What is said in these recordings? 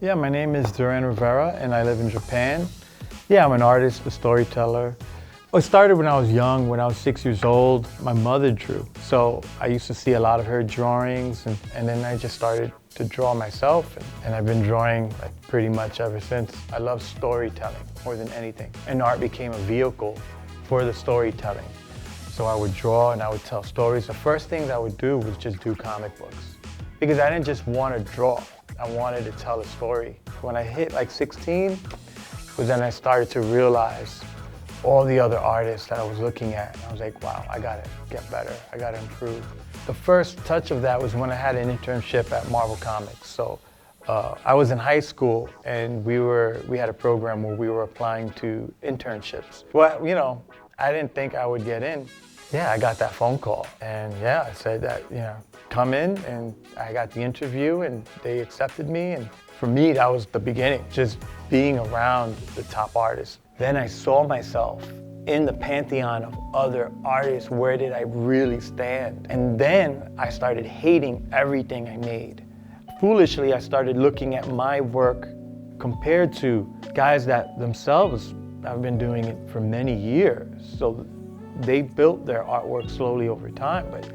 Yeah, my name is Duran Rivera and I live in Japan. Yeah, I'm an artist, a storyteller. It started when I was young, when I was 6 years old. My mother drew, so I used to see a lot of her drawings and then I just started to draw myself and I've been drawing like pretty much ever since. I love storytelling more than anything, and art became a vehicle for the storytelling. So I would draw and I would tell stories. The first things I would do was just do comic books because I didn't just want to draw. I wanted to tell a story. When I hit like 16, was then I started to realize all the other artists that I was looking at. And I was like, wow, I gotta get better. I gotta improve. The first touch of that was when I had an internship at Marvel Comics. So I was in high school and we had a program where we were applying to internships. Well, you know, I didn't think I would get in. Yeah, I got that phone call and yeah, I said that, you know, come in, and I got the interview and they accepted me, and for me that was the beginning, just being around the top artists. Then I saw myself in the pantheon of other artists. Where did I really stand? And then I started hating everything I made. Foolishly, I started looking at my work compared to guys that themselves have been doing it for many years. So they built their artwork slowly over time, but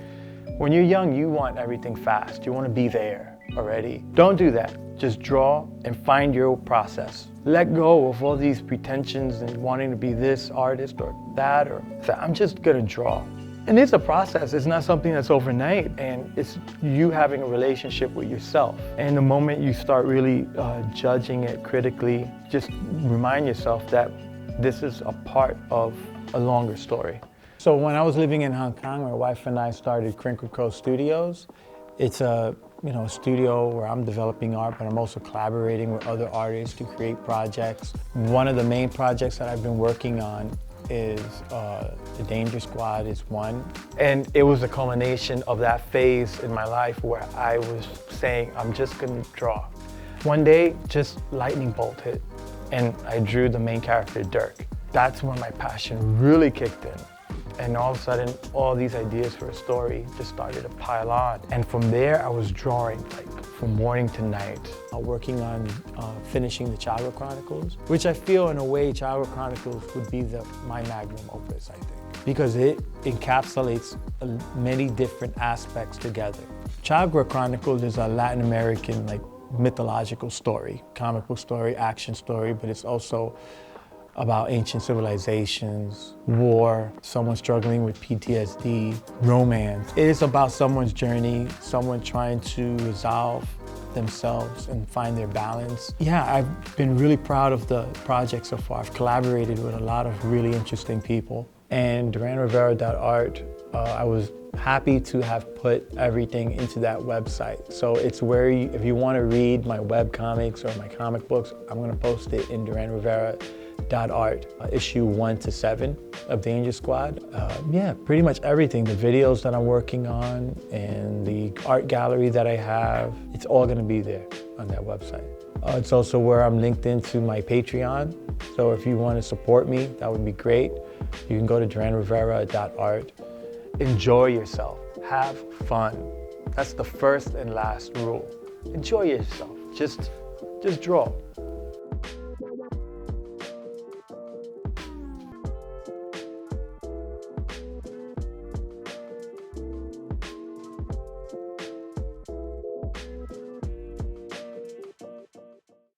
when you're young, you want everything fast. You want to be there already. Don't do that. Just draw and find your process. Let go of all these pretensions and wanting to be this artist or that, or I'm just gonna draw. And it's a process. It's not something that's overnight, and it's you having a relationship with yourself. And the moment you start really judging it critically, just remind yourself that this is a part of a longer story. So when I was living in Hong Kong, my wife and I started Curricula Studios. It's a studio where I'm developing art, but I'm also collaborating with other artists to create projects. One of the main projects that I've been working on is the Danger-Squad is one. And it was a culmination of that phase in my life where I was saying, I'm just gonna draw. One day, just lightning bolt hit, and I drew the main character, Dirk. That's when my passion really kicked in. And all of a sudden, all these ideas for a story just started to pile on. And from there, I was drawing like from morning to night, working on finishing the Chagra Chronicles, which I feel in a way Chagra Chronicles would be my magnum opus, I think, because it encapsulates many different aspects together. Chagra Chronicles is a Latin American mythological story, comic book story, action story, but it's also about ancient civilizations, war, someone struggling with PTSD, romance. It is about someone's journey, someone trying to resolve themselves and find their balance. Yeah, I've been really proud of the project so far. I've collaborated with a lot of really interesting people. And duranrivera.art, I was happy to have put everything into that website. So it's where if you want to read my web comics or my comic books, I'm going to post it in duranrivera.art, issue 1 to 7 of Danger-Squad. Yeah, pretty much everything. The videos that I'm working on and the art gallery that I have, it's all going to be there on that website. It's also where I'm linked into my Patreon. So if you want to support me, that would be great. You can go to duranrivera.art. Enjoy yourself. Have fun. That's the first and last rule. Enjoy yourself. Just draw.